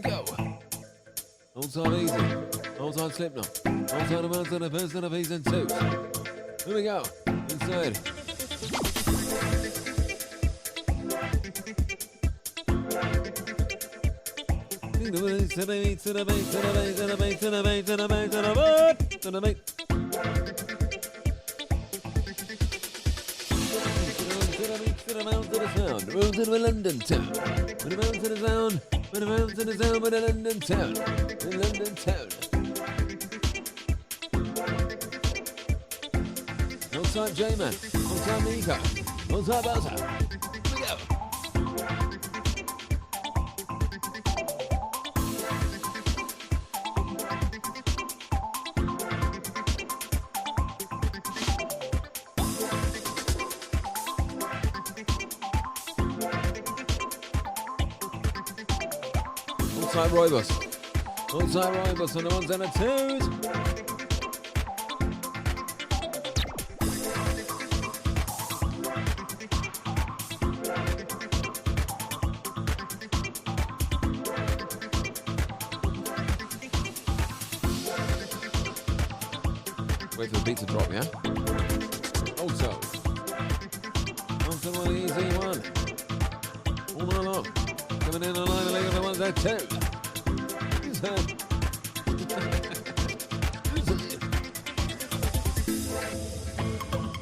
Go. Hold tight, easy. Hold tight, Slipknot. Hold tight, the ones on the first and the P's and twos. Here we go. Inside. To the beat, to the beat, to the beat, to the beat, to the beat, to the beat, to the beat, to the beat, to the beat. To the mouth to the sound, the road to the London town. To the mouth to the sound, to the mouth to the sound, to the London town, the London town. Hold tight, J-Man. Hold tight, Icke. Hold tight, Bowser. Here we go. Hold tight, Roybus. Hold tight, Roybus on the ones and the twos. Wait for the beat to drop, yeah? Also, on to one easy one. All night long. Coming in on line, leaving the ones that two. Who's that?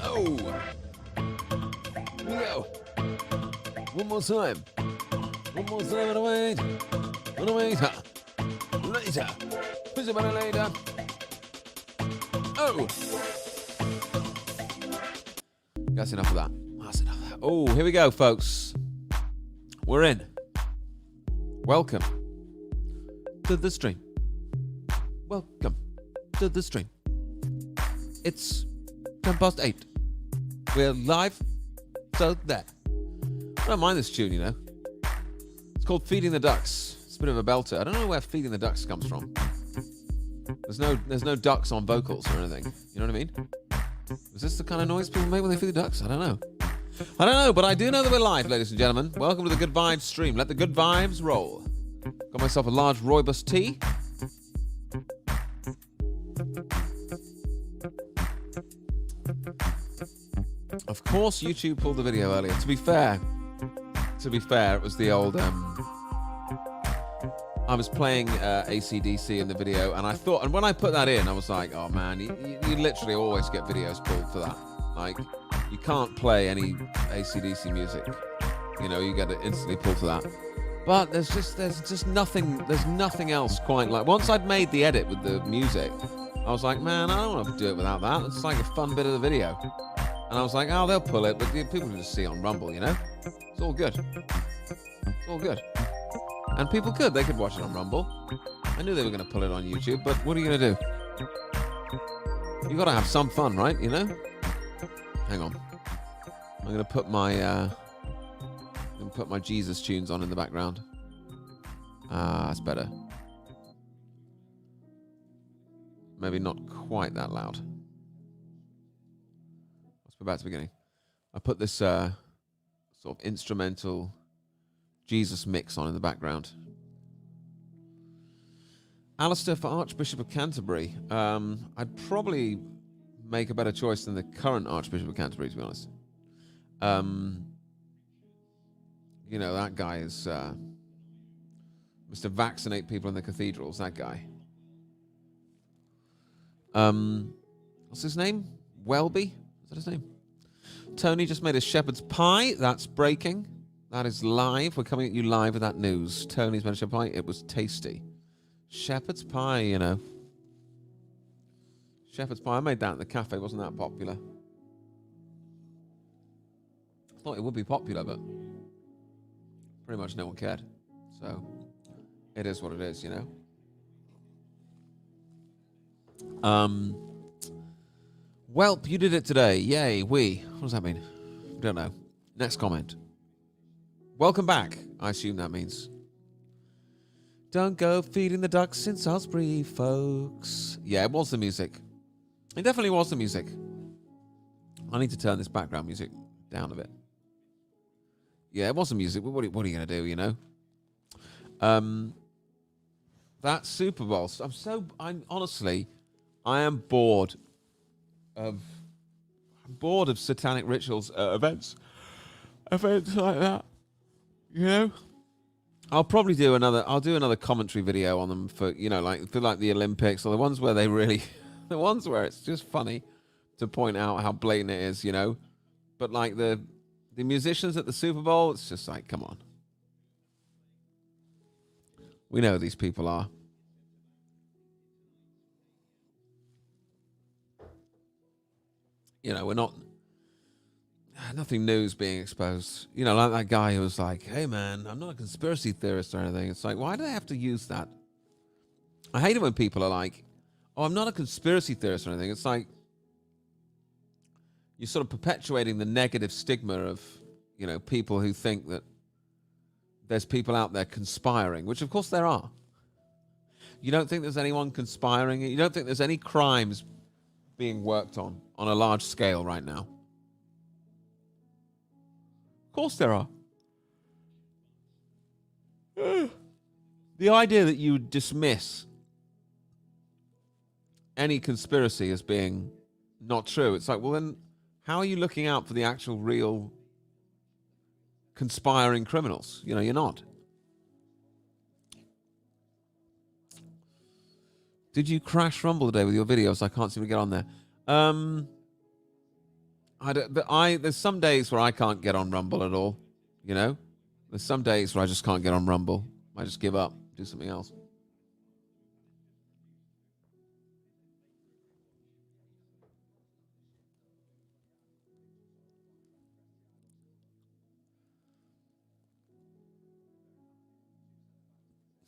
Oh! Here we go. One more time. One more time on the wait. On the waiter. Later. Push it on later. Oh! That's enough of that. That's enough of that. Oh, here we go, folks. We're in. Welcome to the stream. Welcome to the stream. It's 8:10. We're live, so there. I don't mind this tune, you know. It's called Feeding the Ducks. It's a bit of a belter. I don't know where Feeding the Ducks comes from. There's no ducks on vocals or anything. You know what I mean? Is this the kind of noise people make when they feed the ducks? I don't know. I don't know, but I do know that we're live, ladies and gentlemen. Welcome to the Good Vibes stream. Let the good vibes roll. Got myself a large Rooibos tea. Of course, YouTube pulled the video earlier. To be fair, it was the old... I was playing AC/DC in the video, and I thought, and when I put that in, I was like, oh man, you literally always get videos pulled for that. Like, you can't play any AC/DC music. You know, you get it instantly pulled for that. But there's just nothing else quite like. Once I'd made the edit with the music, I was like, man, I don't want to do it without that. It's like a fun bit of the video. And I was like, oh, they'll pull it, but people can just see it on Rumble, you know? It's all good. It's all good. And people could. They could watch it on Rumble. I knew they were going to pull it on YouTube, but what are you going to do? You got to have some fun, right? You know? Hang on. I'm going to put my Jesus tunes on in the background. That's better. Maybe not quite that loud. Let's go back to the beginning. I put this sort of instrumental Jesus mix on in the background. Alistair for Archbishop of Canterbury. I'd probably make a better choice than the current Archbishop of Canterbury, to be honest. You know, that guy is Mr. Vaccinate People in the Cathedrals, that guy. What's his name? Welby? Is that his name? Tony just made a shepherd's pie. That's breaking. That is live. We're coming at you live with that news. Tony's made a shepherd's pie. It was tasty. Shepherd's pie, you know. Shepherd's pie. I made that in the cafe. Wasn't that popular? I thought it would be popular, but pretty much no one cared. So it is what it is, you know. Welp, you did it today. Yay, we. What does that mean? I don't know. Next comment. Welcome back, I assume that means. Don't go feeding the ducks in Salisbury, folks. Yeah, it was the music. It definitely was the music. I need to turn this background music down a bit. Yeah, it was the music. What are you going to do, you know? that Super Bowl. I'm honestly, I am bored of satanic rituals, events like that. You know, I'll probably do another. I'll do another commentary video on them for like the Olympics or the ones where they really, the ones where it's just funny to point out how blatant it is. But like the musicians at the Super Bowl, it's just like, come on. We know who these people are. We're not. Nothing new is being exposed. Like that guy who was like, hey, man, I'm not a conspiracy theorist or anything. It's like, why do they have to use that? I hate it when people are like, oh, I'm not a conspiracy theorist or anything. It's like you're sort of perpetuating the negative stigma of, people who think that there's people out there conspiring, which of course there are. You don't think there's anyone conspiring? You don't think there's any crimes being worked on a large scale right now? Of course there are. The idea that you dismiss any conspiracy as being not true, it's like, well then, how are you looking out for the actual real conspiring criminals? You're not. Did you crash Rumble today with your videos? I can't seem to get on there. There's some days where I can't get on Rumble at all. There's some days where I just can't get on Rumble. I just give up, do something else.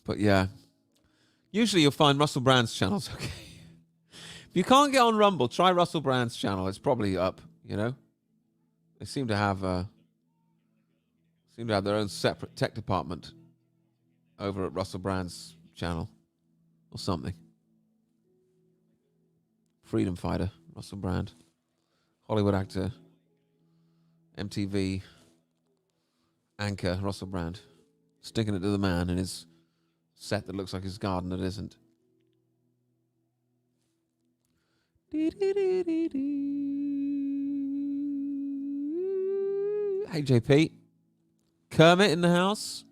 But yeah, usually you'll find Russell Brand's channel's okay. If you can't get on Rumble, try Russell Brand's channel. It's probably up. They seem to have their own separate tech department over at Russell Brand's channel or something. Freedom fighter, Russell Brand, Hollywood actor, MTV anchor, Russell Brand, sticking it to the man in his set that looks like his garden that isn't. Hey JP, Kermit in the house.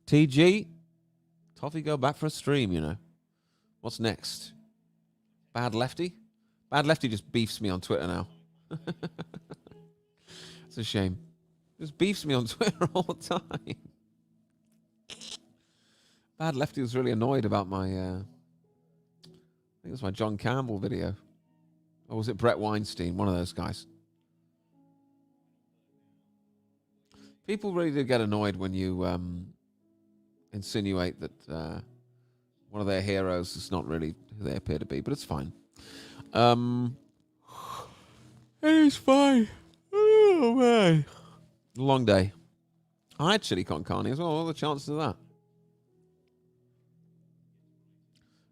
TG, Toffee go back for a stream. What's next? Bad Lefty? Bad Lefty just beefs me on Twitter now. It's a shame. Just beefs me on Twitter all the time. Bad Lefty was really annoyed about my, I think it was my John Campbell video. Or was it Brett Weinstein? One of those guys. People really do get annoyed when you insinuate that one of their heroes is not really who they appear to be, but it's fine. It's fine. Oh, man. Long day. I had chili con carne as well. What are the chances of that?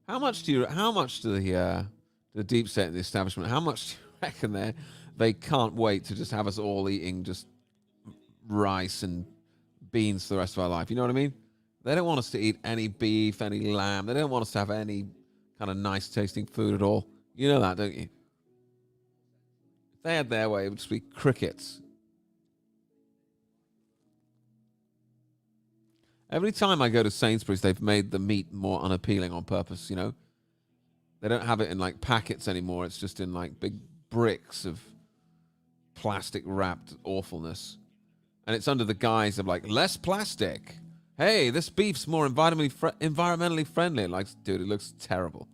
How much do the deep state and the establishment, how much do you reckon they can't wait to just have us all eating just rice and beans for the rest of our life? You know what I mean? They don't want us to eat any beef, any lamb. They don't want us to have any kind of nice tasting food at all. You know that, don't you? If they had their way, it would just be crickets. Every time I go to Sainsbury's, they've made the meat more unappealing on purpose, They don't have it in like packets anymore. It's just in like big bricks of plastic wrapped awfulness. And it's under the guise of like, less plastic. Hey, this beef's more environmentally friendly. Like, dude, it looks terrible.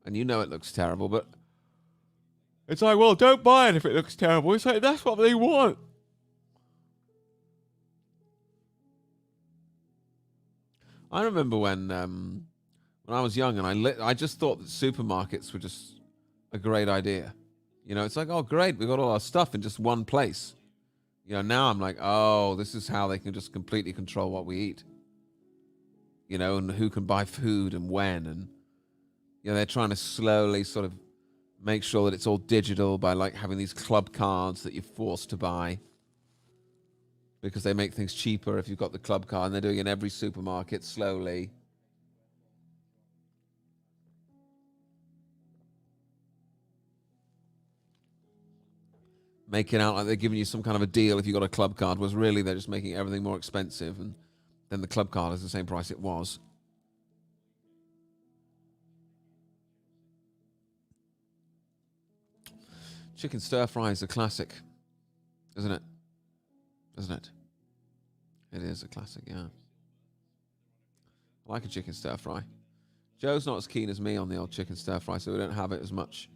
And you know it looks terrible, but it's like, well, don't buy it if it looks terrible. It's like, that's what they want. I remember when I was young and I just thought that supermarkets were just a great idea. It's like, oh, great, we got all our stuff in just one place. Now I'm like, oh, this is how they can just completely control what we eat. And who can buy food and when. And, they're trying to slowly sort of make sure that it's all digital by like having these club cards that you're forced to buy. because they make things cheaper if you've got the club card, and they're doing it in every supermarket slowly. Making out like they're giving you some kind of a deal if you got a club card, was really they're just making everything more expensive, and then the club card is the same price it was. Chicken stir fry is a classic, isn't it? Isn't it? It is a classic, yeah. I like a chicken stir fry. Joe's not as keen as me on the old chicken stir fry, so we don't have it as much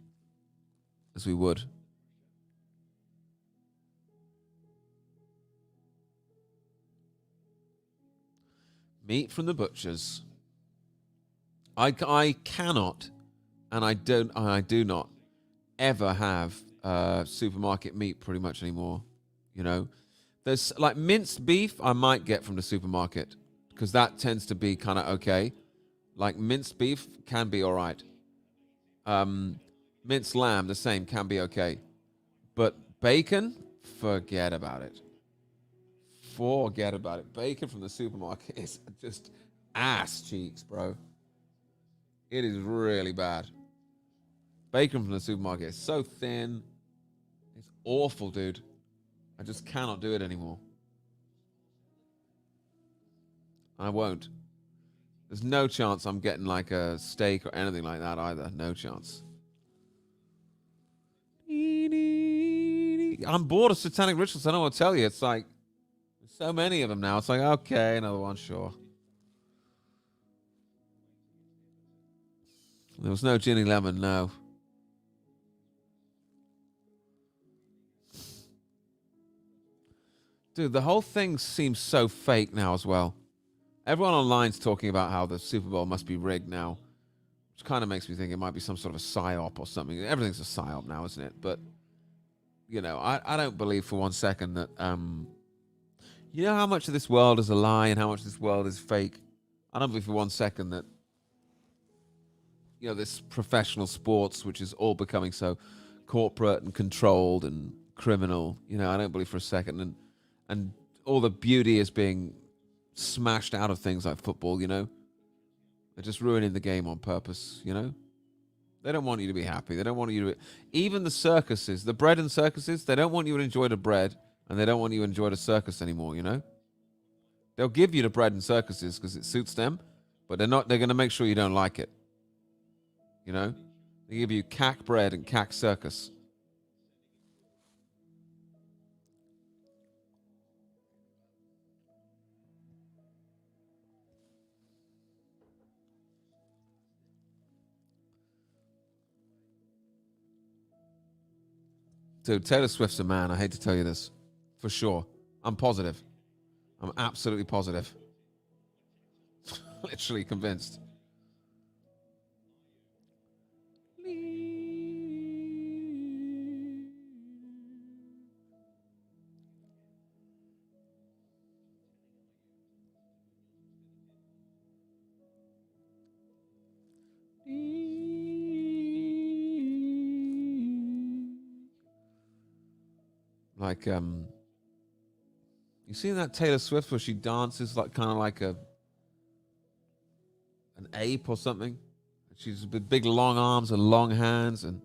as we would. Meat from the butchers. I cannot, and I do not ever have supermarket meat pretty much anymore. You know, there's like minced beef I might get from the supermarket because that tends to be kind of okay. Like minced beef can be all right. Minced lamb, the same, can be okay. But bacon, forget about it. Forget about it. Bacon from the supermarket is just ass cheeks, bro. It is really bad. Bacon from the supermarket is so thin. It's awful, dude. I just cannot do it anymore. I won't. There's no chance I'm getting like a steak or anything like that either. No chance. I'm bored of satanic rituals. I don't want to tell you. It's like, there's so many of them now. It's like, okay, another one, sure. There was no Ginny Lemon, no. Dude, the whole thing seems so fake now as well. Everyone online's talking about how the Super Bowl must be rigged now, which kind of makes me think it might be some sort of a psyop or something. Everything's a psyop now, isn't it? But, you know, I don't believe for one second that, you know how much of this world is a lie and how much of this world is fake? I don't believe for one second that, you know, this professional sports, which is all becoming so corporate and controlled and criminal, you know, I don't believe for a second. And all the beauty is being smashed out of things like football, you know? They're just ruining the game on purpose, you know? They don't want you to be happy. They don't want you to be... Even the circuses, the bread and circuses, they don't want you to enjoy the bread, and they don't want you to enjoy the circus anymore, you know? They'll give you the bread and circuses because it suits them, but they're going to make sure you don't like it. You know? They give you cack bread and cack circus. Dude, Taylor Swift's a man. I hate to tell you this. For sure. I'm positive. I'm absolutely positive. Literally convinced. Like, you seen that Taylor Swift where she dances like kind of like an ape or something? She's with big long arms and long hands, and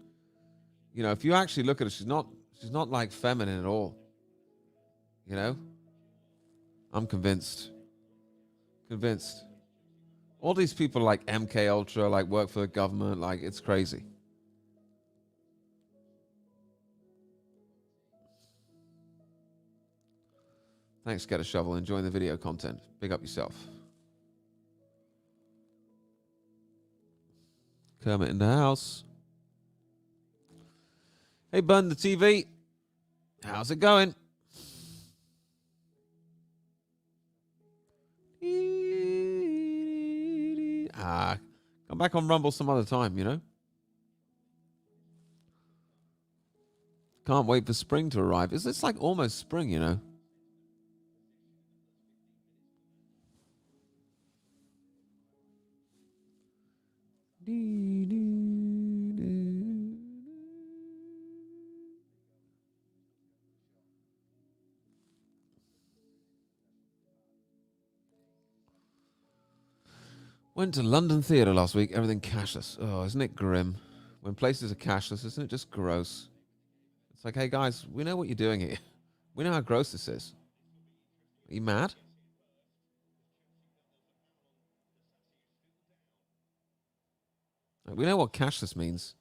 you know, if you actually look at her, she's not like feminine at all. You know? I'm convinced. Convinced. All these people like MK Ultra, like work for the government, like it's crazy. Thanks, Get a Shovel. Enjoying the video content. Big up yourself. Kermit in the house. Hey, Bun, the TV. How's it going? Come back on Rumble some other time, you know? Can't wait for spring to arrive. It's like almost spring, you know? Went to London Theatre last week. Everything cashless. Oh, isn't it grim? When places are cashless, isn't it just gross? It's like, hey guys, we know what you're doing here. We know how gross this is. Are you mad? Like, we know what cashless means.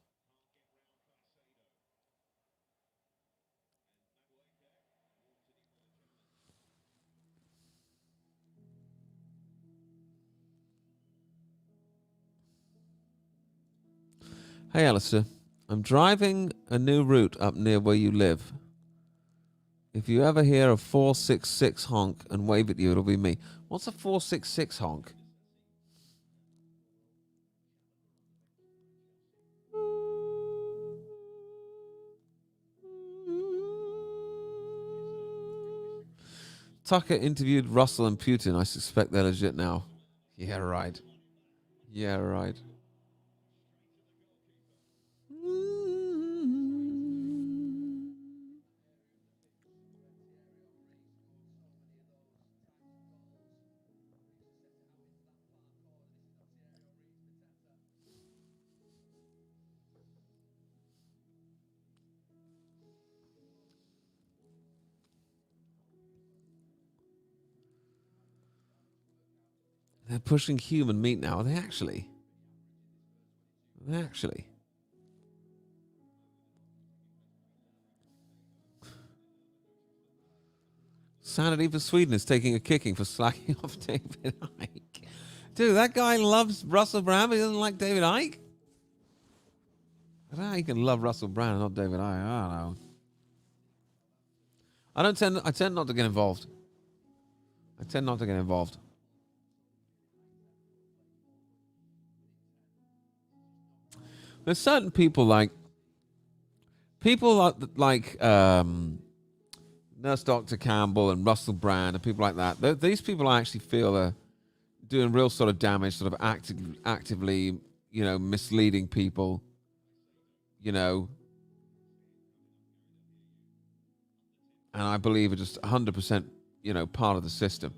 Hey, Alistair. I'm driving a new route up near where you live. If you ever hear a 466 honk and wave at you, it'll be me. What's a 466 honk? Tucker interviewed Russell and Putin. I suspect they're legit now. Yeah, right. Yeah, right. They're pushing human meat now. Are they actually? Are they actually? Sanity for Sweden is taking a kicking for slacking off David Icke. Dude, that guy loves Russell Brand, but he doesn't like David Icke? I don't know how you can love Russell Brand and not David Icke. I don't know. I tend not to get involved. There's certain people like Nurse Dr. Campbell and Russell Brand and people like that. These people I actually feel are doing real sort of damage, sort of actively, misleading people, and I believe are just 100%, part of the system.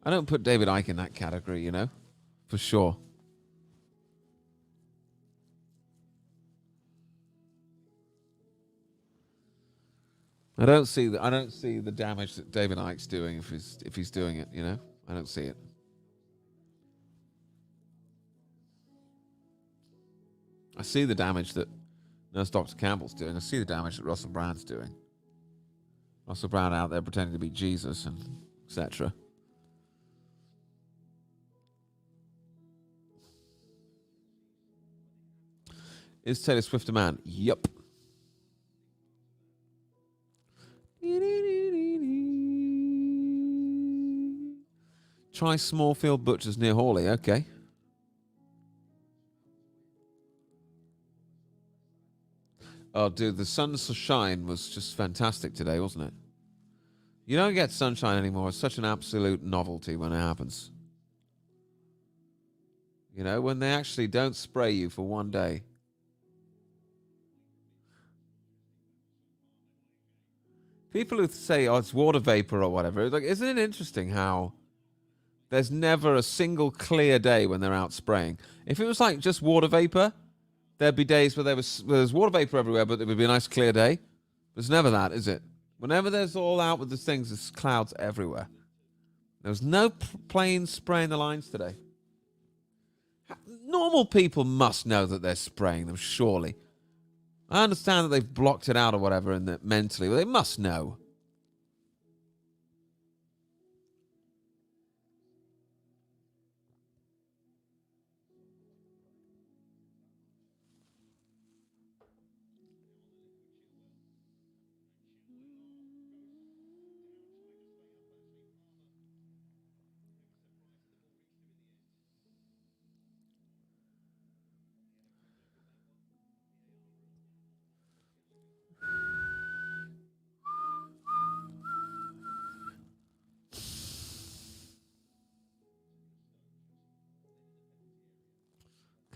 I don't put David Icke in that category, for sure. I don't see the damage that David Icke's doing if he's doing it, I don't see it. I see the damage that Nurse Dr. Campbell's doing. I see the damage that Russell Brand's doing. Russell Brand out there pretending to be Jesus and etc. Is Taylor Swift a man? Yup. Try Smallfield Butchers near Hawley. Okay. Oh, dude, the sunshine was just fantastic today, wasn't it? You don't get sunshine anymore. It's such an absolute novelty when it happens. When they actually don't spray you for one day. People who say, oh, it's water vapor or whatever, like, isn't it interesting how there's never a single clear day when they're out spraying? If it was like just water vapor, there'd be days where there's water vapor everywhere, but it would be a nice clear day. There's never that, is it? Whenever there's all out with the things, there's clouds everywhere. There was no planes spraying the lines today. Normal people must know that they're spraying them, surely. I understand that they've blocked it out or whatever and that mentally, but they must know.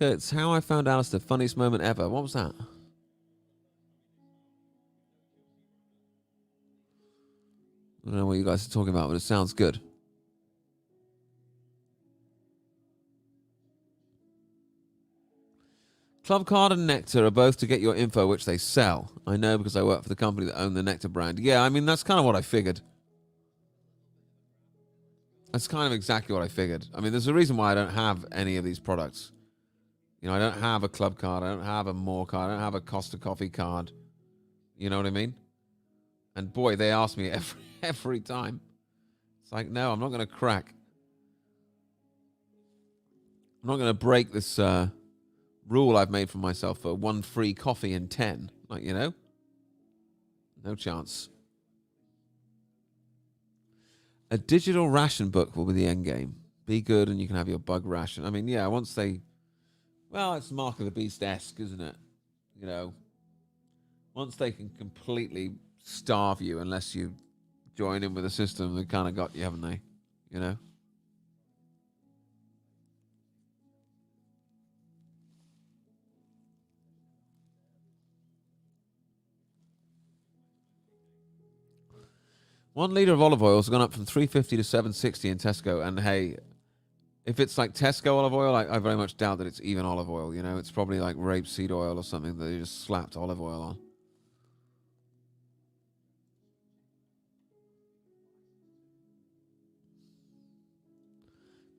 Okay, it's how I found Alistair. Funniest moment ever. What was that? I don't know what you guys are talking about, but it sounds good. Club Card and Nectar are both to get your info, which they sell. I know because I work for the company that own the Nectar brand. Yeah, I mean, that's kind of what I figured. That's kind of exactly what I figured. I mean, there's a reason why I don't have any of these products. You know, I don't have a Club Card. I don't have a More card. I don't have a Costa Coffee card. You know what I mean? And boy, they ask me every time. It's like, no, I'm not going to crack. I'm not going to break this rule I've made for myself for one free coffee in 10. Like, you know? No chance. A digital ration book will be the end game. Be good and you can have your bug ration. I mean, yeah, once they... Well, it's Mark of the Beast-esque, isn't it? You know, once they can completely starve you unless you join in with a system, they kind of got you, haven't they? You know? One litre of olive oil has gone up from $3.50 to $7.60 in Tesco. And hey, if it's like Tesco olive oil, I very much doubt that it's even olive oil. You know, it's probably like rapeseed oil or something that they just slapped olive oil on.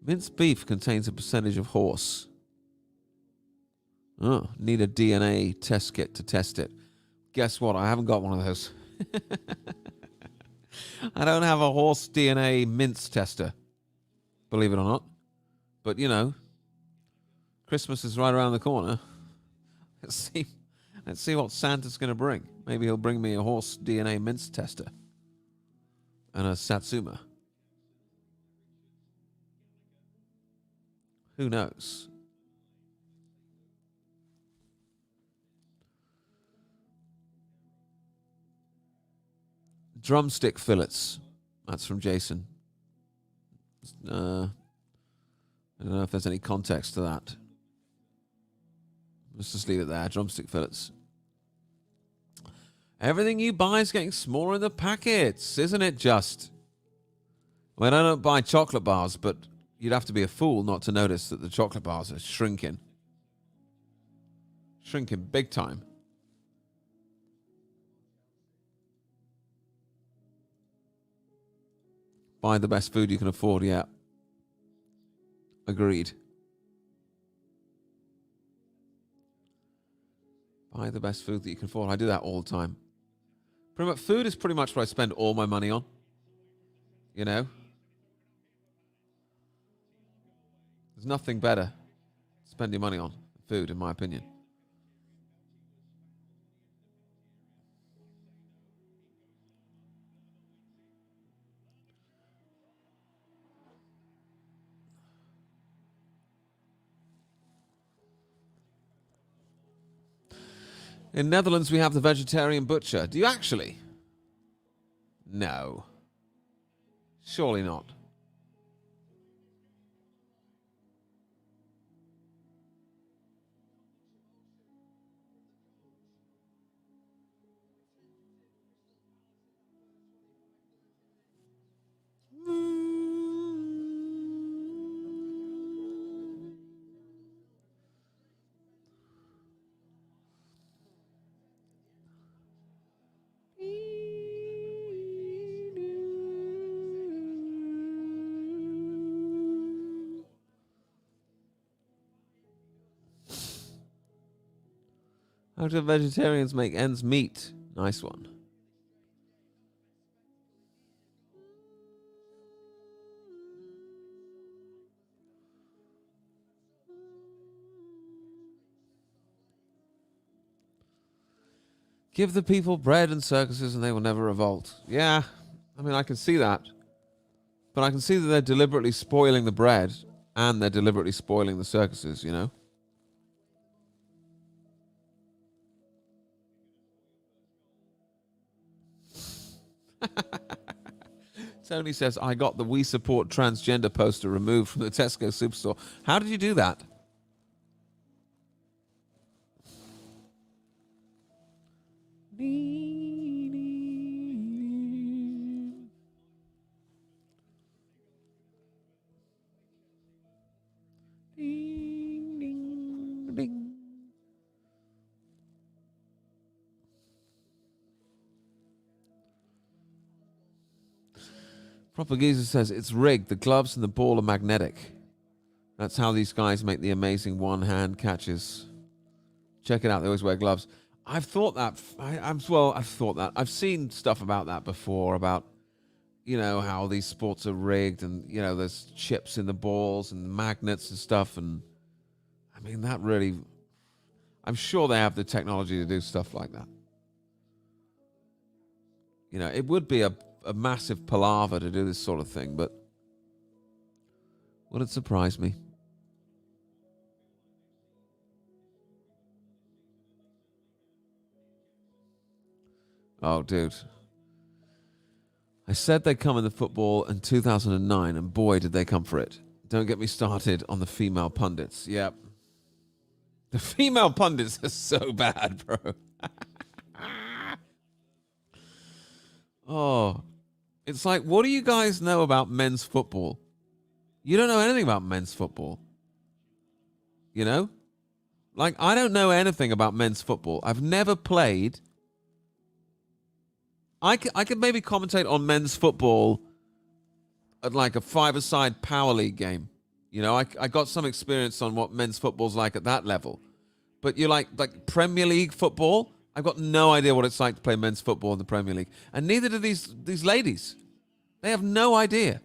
Minced beef contains a percentage of horse. Oh, need a DNA test kit to test it. Guess what? I haven't got one of those. I don't have a horse DNA mince tester, believe it or not. But, you know, Christmas is right around the corner. Let's see what Santa's going to bring. Maybe he'll bring me a horse DNA mince tester and a Satsuma. Who knows? Drumstick fillets. That's from Jason. I don't know if there's any context to that. Let's just leave it there. Drumstick fillets. Everything you buy is getting smaller in the packets, isn't it just? I mean, I don't buy chocolate bars, but you'd have to be a fool not to notice that the chocolate bars are shrinking. Shrinking big time. Buy the best food you can afford, yeah. Agreed. Buy the best food that you can afford. I do that all the time. Pretty much, food is pretty much what I spend all my money on. You know? There's nothing better spending money on food, in my opinion. In Netherlands, we have the vegetarian butcher. Do you actually? No. Surely not. How do vegetarians make ends meet? Nice one. Give the people bread and circuses and they will never revolt. Yeah, I mean, I can see that. But I can see that they're deliberately spoiling the bread and they're deliberately spoiling the circuses, you know? Tony says, I got the We Support Transgender poster removed from the Tesco Superstore. How did you do that? Proper Geezer says it's rigged. The gloves and the ball are magnetic. That's how these guys make the amazing one-hand catches. Check it out. They always wear gloves. I've thought that. I've thought that. I've seen stuff about that before, about, you know, how these sports are rigged and, you know, there's chips in the balls and magnets and stuff. And, I mean, that really... I'm sure they have the technology to do stuff like that. You know, it would be a massive palaver to do this sort of thing, but would it surprise me? Oh, dude. I said they'd come in the football in 2009, and boy, did they come for it. Don't get me started on the female pundits. Yep. The female pundits are so bad, bro. Oh. It's like, what do you guys know about men's football? You don't know anything about men's football. You know? Like, I don't know anything about men's football. I've never played... I could maybe commentate on men's football at like a five-a-side power league game. You know, I got some experience on what men's football's like at that level. But you're like Premier League football? I've got no idea what it's like to play men's football in the Premier League. And neither do these ladies. They have no idea.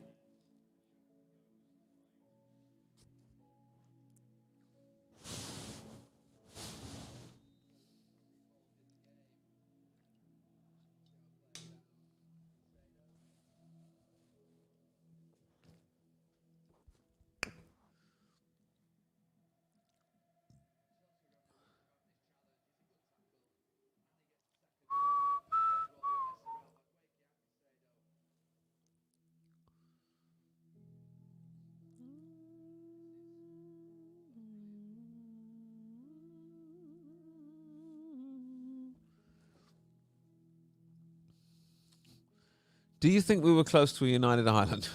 Do you think we were close to a united Ireland?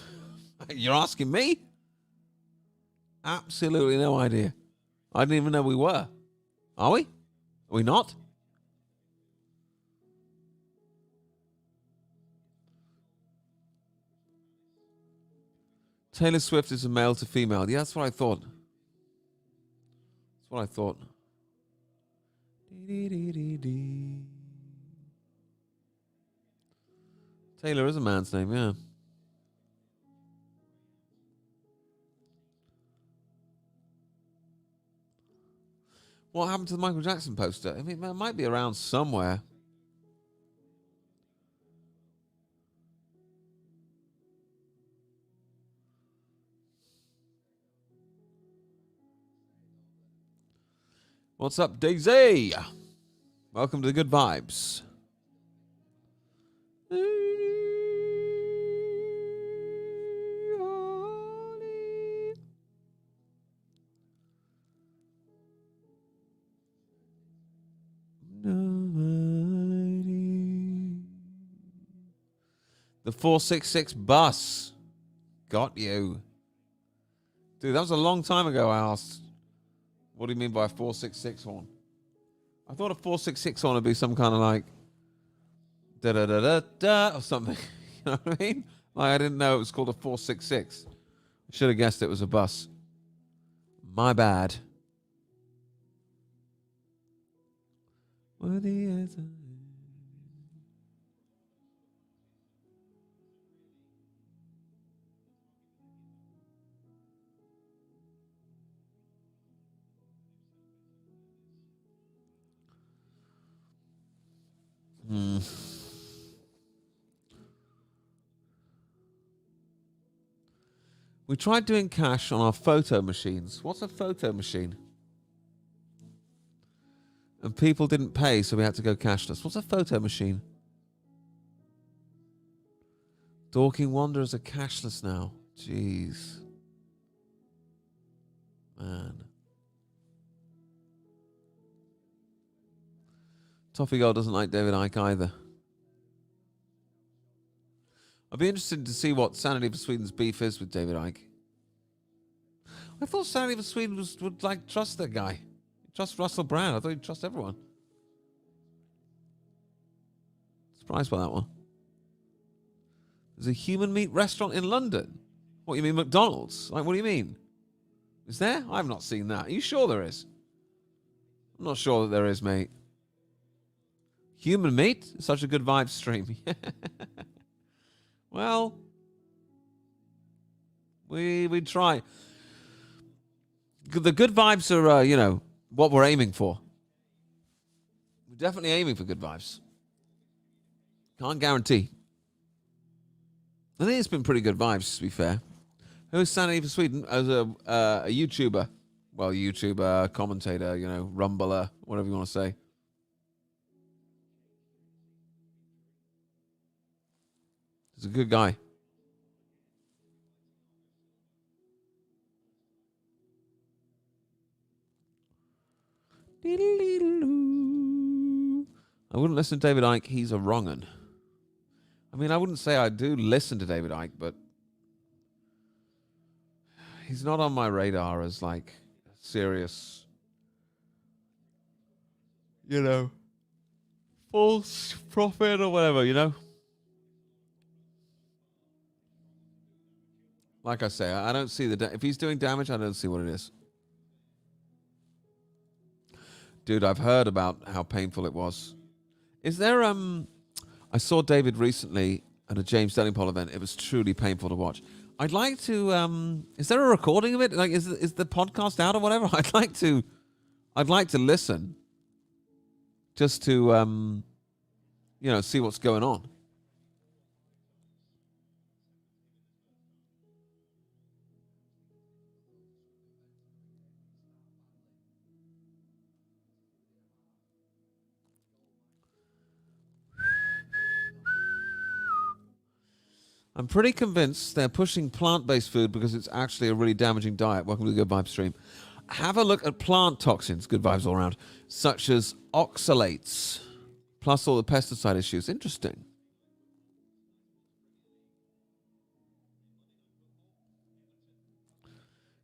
You're asking me? Absolutely no idea. I didn't even know we were. Are we? Are we not? Taylor Swift is a male to female. Yeah, that's what I thought. That's what I thought. Taylor is a man's name, yeah. What happened to the Michael Jackson poster? I mean, it might be around somewhere. What's up, Daisy? Welcome to the Good Vibes. The 466 bus. Got you. Dude, that was a long time ago I asked, what do you mean by a 466 horn? I thought a 466 horn would be some kind of like da-da-da-da-da or something. You know what I mean? Like, I didn't know it was called a 466. I should have guessed it was a bus. My bad. We tried doing cash on our photo machines. What's a photo machine? And people didn't pay, so we had to go cashless. What's a photo machine? Dorking Wanderers are cashless now. Jeez. Man. Toffee Gold doesn't like David Icke either. I'd be interested to see what Sanity for Sweden's beef is with David Icke. I thought Sanity for Sweden would like trust that guy. Trust Russell Brand. I thought he'd trust everyone. Surprised by that one. There's a human meat restaurant in London. What, you mean McDonald's? Like, what do you mean? Is there? I've not seen that. Are you sure there is? I'm not sure that there is, mate. Human meat? Such a good vibe stream. Well, we try. The good vibes are, what we're aiming for. We're definitely aiming for good vibes. Can't guarantee. I think it's been pretty good vibes, to be fair. Who's standing for Sweden as a YouTuber? Well, YouTuber, commentator, rumbler, whatever you want to say. He's a good guy. I wouldn't listen to David Icke. He's a wrong'un. I mean, I wouldn't say I do listen to David Icke, but he's not on my radar as like serious, false prophet or whatever, Like I say, I don't see if he's doing damage, I don't see what it is. Dude, I've heard about how painful it was. Is there, I saw David recently at a James Delingpole event. It was truly painful to watch. I'd like to, is there a recording of it? Like, is the podcast out or whatever? I'd like to listen just to, see what's going on. I'm pretty convinced they're pushing plant-based food because it's actually a really damaging diet. Welcome to the Good Vibes stream. Have a look at plant toxins, good vibes all around, such as oxalates, plus all the pesticide issues. Interesting.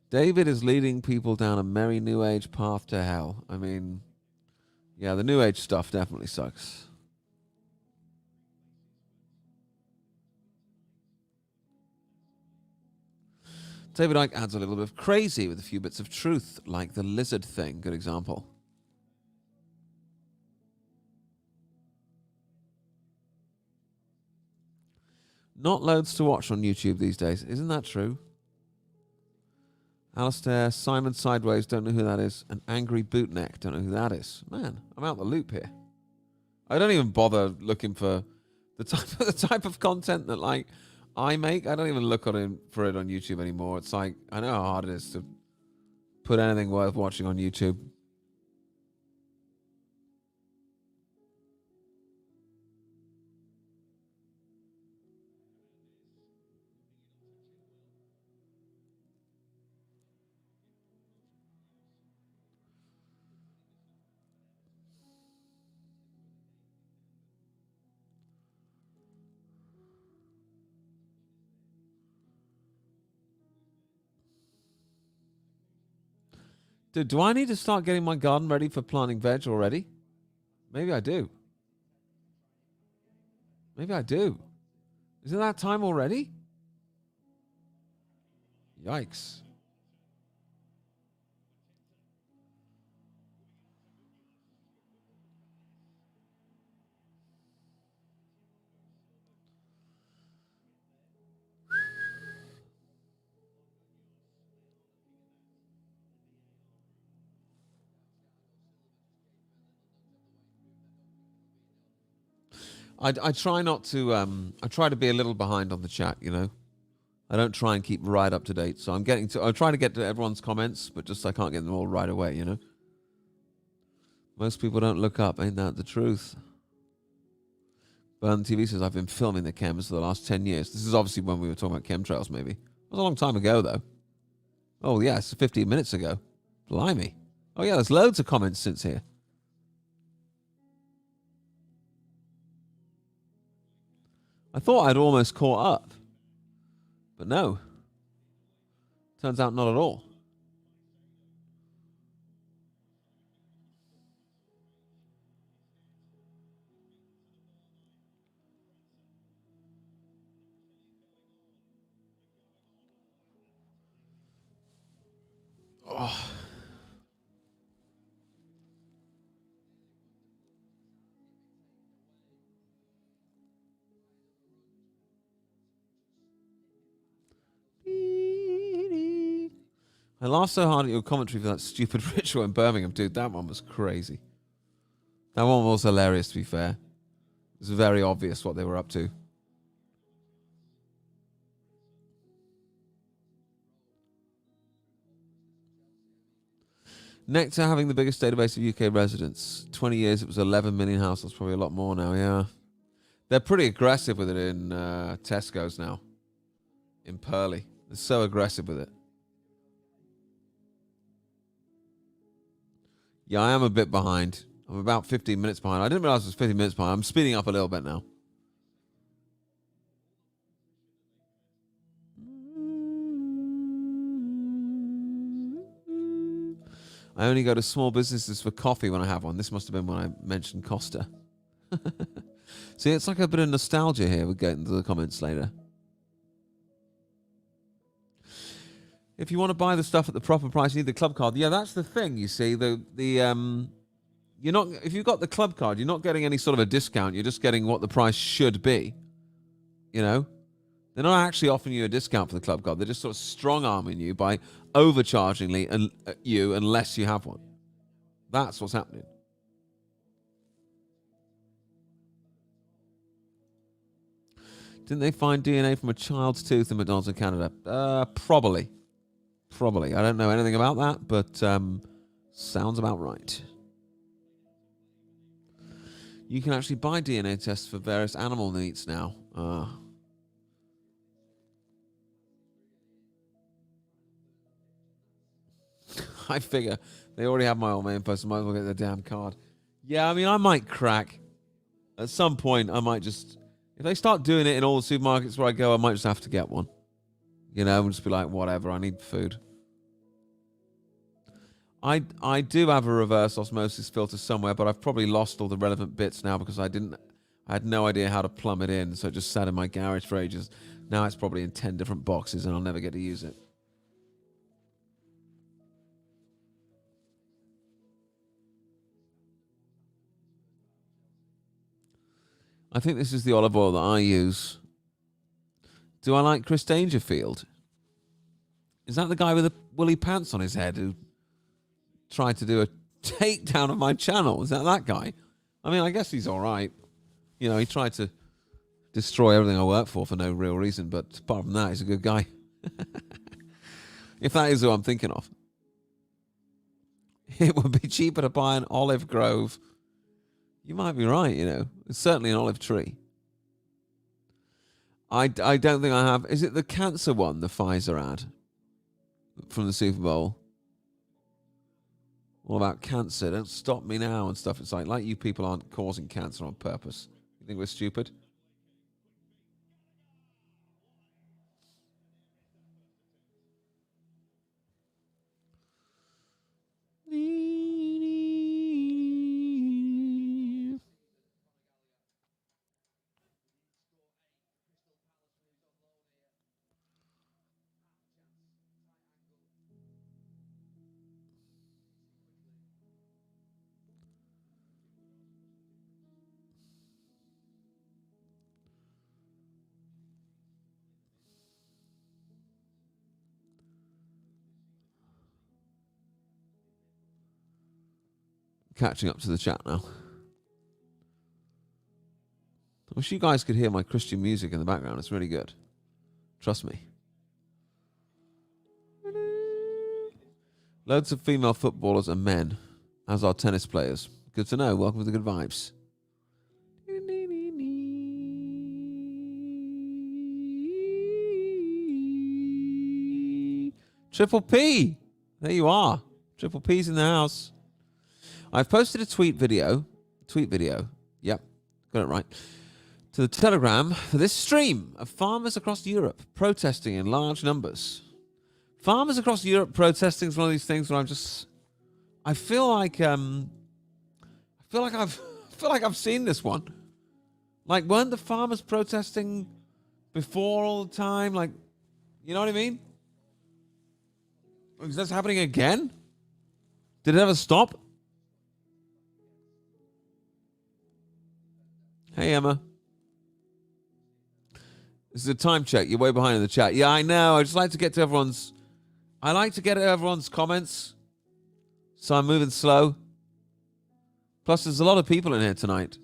David is leading people down a merry New Age path to hell. I mean, yeah, the New Age stuff definitely sucks. David Icke adds a little bit of crazy with a few bits of truth, like the lizard thing. Good example. Not loads to watch on YouTube these days. Isn't that true? Alistair, Simon Sideways, don't know who that is. An Angry Bootneck, don't know who that is. Man, I'm out the loop here. I don't even bother looking for the type of content that like I make. I don't even look for it on YouTube anymore. It's like, I know how hard it is to put anything worth watching on YouTube. Dude, do I need to start getting my garden ready for planting veg already? Maybe I do. Maybe I do. Is it that time already? Yikes. I try not to, I try to be a little behind on the chat, I don't try and keep right up to date. So I try to get to everyone's comments, but just I can't get them all right away, Most people don't look up, ain't that the truth? Burn TV says, I've been filming the chems for the last 10 years. This is obviously when we were talking about chemtrails, maybe. It was a long time ago, though. Oh, yeah, it's 15 minutes ago. Blimey. Oh, yeah, there's loads of comments since here. I thought I'd almost caught up. But no. Turns out not at all. I laughed so hard at your commentary for that stupid ritual in Birmingham. Dude, that one was crazy. That one was hilarious, to be fair. It was very obvious what they were up to. Nectar having the biggest database of UK residents. 20 years, it was 11 million households. Probably a lot more now, yeah. They're pretty aggressive with it in Tesco's now. In Purley. They're so aggressive with it. Yeah, I am a bit behind. I'm about 15 minutes behind. I didn't realize it was 15 minutes behind. I'm speeding up a little bit now. I only go to small businesses for coffee when I have one. This must have been when I mentioned Costa. See, it's like a bit of nostalgia here. We'll get into the comments later. If you want to buy the stuff at the proper price, you need the club card. Yeah, that's the thing. You see, you're not. If you've got the club card, you're not getting any sort of a discount. You're just getting what the price should be. You know, they're not actually offering you a discount for the club card. They're just sort of strong arming you by overcharging you unless you have one. That's what's happening. Didn't they find DNA from a child's tooth in McDonald's in Canada? Probably. I don't know anything about that, but sounds about right. You can actually buy DNA tests for various animal meats now. I figure they already have my old main post. Might as well get the damn card. Yeah, I mean, I might crack. At some point, I might just... If they start doing it in all the supermarkets where I go, I might just have to get one. You know, and just be like, whatever, I need food. I do have a reverse osmosis filter somewhere, but I've probably lost all the relevant bits now because I had no idea how to plumb it in, so it just sat in my garage for ages. Now it's probably in 10 different boxes and I'll never get to use it. I think this is the olive oil that I use. Do I like Chris Dangerfield? Is that the guy with the woolly pants on his head who tried to do a takedown of my channel? Is that guy? I mean, I guess he's all right. You know, he tried to destroy everything I work for no real reason, but apart from that, he's a good guy. If that is who I'm thinking of. It would be cheaper to buy an olive grove. You might be right, you know. It's certainly an olive tree. I don't think I have... Is it the cancer one, the Pfizer ad from the Super Bowl? All about cancer. Don't stop me now and stuff. It's like you people aren't causing cancer on purpose. You think we're stupid? Catching up to the chat now. I wish you guys could hear my Christian music in the background. It's really good. Trust me. Loads of female footballers and men, as are tennis players. Good to know. Welcome to the good vibes. Triple P. There you are. Triple P's in the house. I've posted a tweet video. Yep, got it right. To the Telegram for this stream of farmers across Europe protesting in large numbers. Farmers across Europe protesting is one of these things where I feel like I've seen this one. Like, weren't the farmers protesting before all the time? Like, you know what I mean? Is this happening again? Did it ever stop? Hey, Emma. This is a time check. You're way behind in the chat. Yeah, I know. I just like to get to everyone's I like to get everyone's comments, so I'm moving slow. Plus, there's a lot of people in here tonight.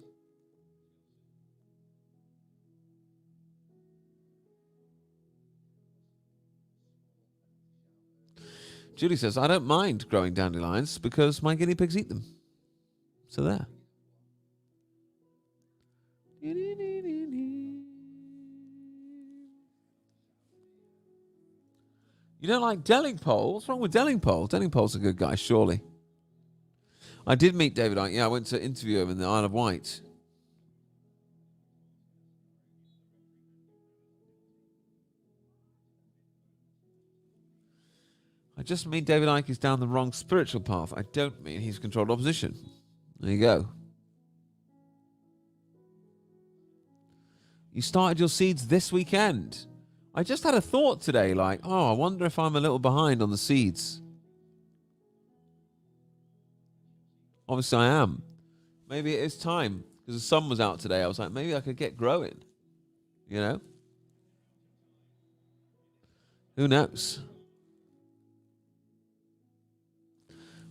Julie says, I don't mind growing dandelions because my guinea pigs eat them. So there. You don't like Dellingpole? What's wrong with Dellingpole? Dellingpole's a good guy, surely. I did meet David Icke. Yeah, I went to interview him in the Isle of Wight. I just mean David Icke is down the wrong spiritual path. I don't mean he's controlled opposition. There you go. You started your seeds this weekend. I just had a thought today, like, oh, I wonder if I'm a little behind on the seeds. Obviously, I am. Maybe it is time, because the sun was out today. I was like, maybe I could get growing, you know? Who knows?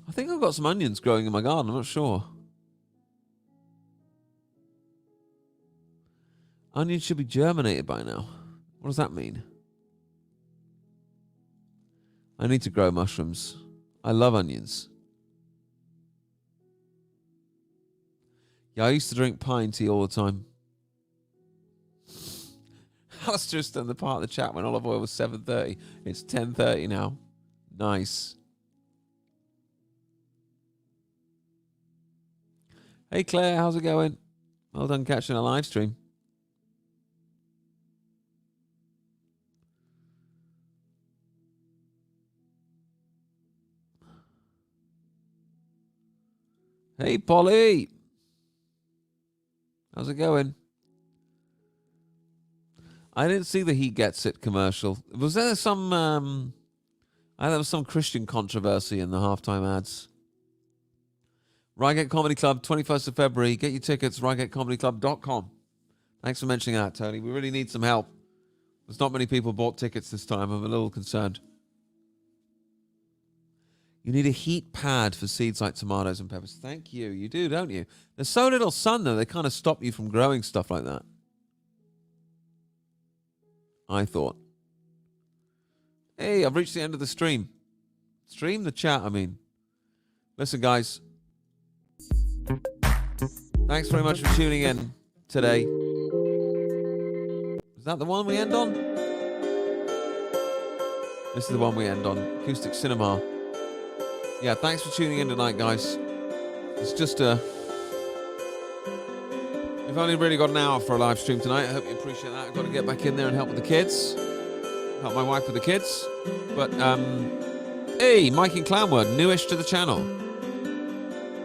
I think I've got some onions growing in my garden. I'm not sure. Onions should be germinated by now. What does that mean? I need to grow mushrooms. I love onions. Yeah, I used to drink pine tea all the time. Alistair is still in the part of the chat when olive oil was 7:30. It's 10:30 now. Nice. Hey Claire, how's it going? Well done catching a live stream. Hey Polly. How's it going? I didn't see the He Gets It commercial. Was there some there was some Christian controversy in the halftime ads. Reigate Comedy Club, 21st of February. Get your tickets, ReigateComedyClub.com. Thanks for mentioning that, Tony. We really need some help. There's not many people bought tickets this time. I'm a little concerned. You need a heat pad for seeds like tomatoes and peppers. Thank you. You do, don't you? There's so little sun, though. They kind of stop you from growing stuff like that. I thought. Hey, I've reached the end of the stream. Stream the chat, I mean. Listen, guys. Thanks very much for tuning in today. Is that the one we end on? This is the one we end on. Acoustic Cinema. Yeah, thanks for tuning in tonight, guys. It's just we've only really got an hour for a live stream tonight. I hope you appreciate that. I've got to get back in there and help with the kids. Help my wife with the kids. But, hey, Mike in Clownword, newish to the channel.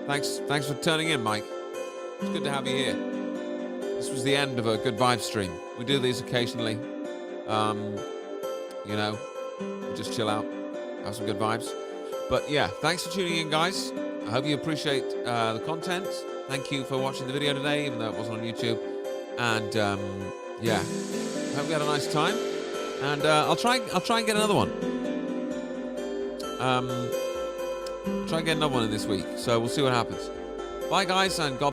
Thanks for turning in, Mike. It's good to have you here. This was the end of a good vibe stream. We do these occasionally. You know, we just chill out, have some good vibes. But yeah, thanks for tuning in, guys. I hope you appreciate the content. Thank you for watching the video today, even though it wasn't on YouTube. And yeah, hope you had a nice time. And I'll try and get another one. Try and get another one in this week. So we'll see what happens. Bye, guys, and God.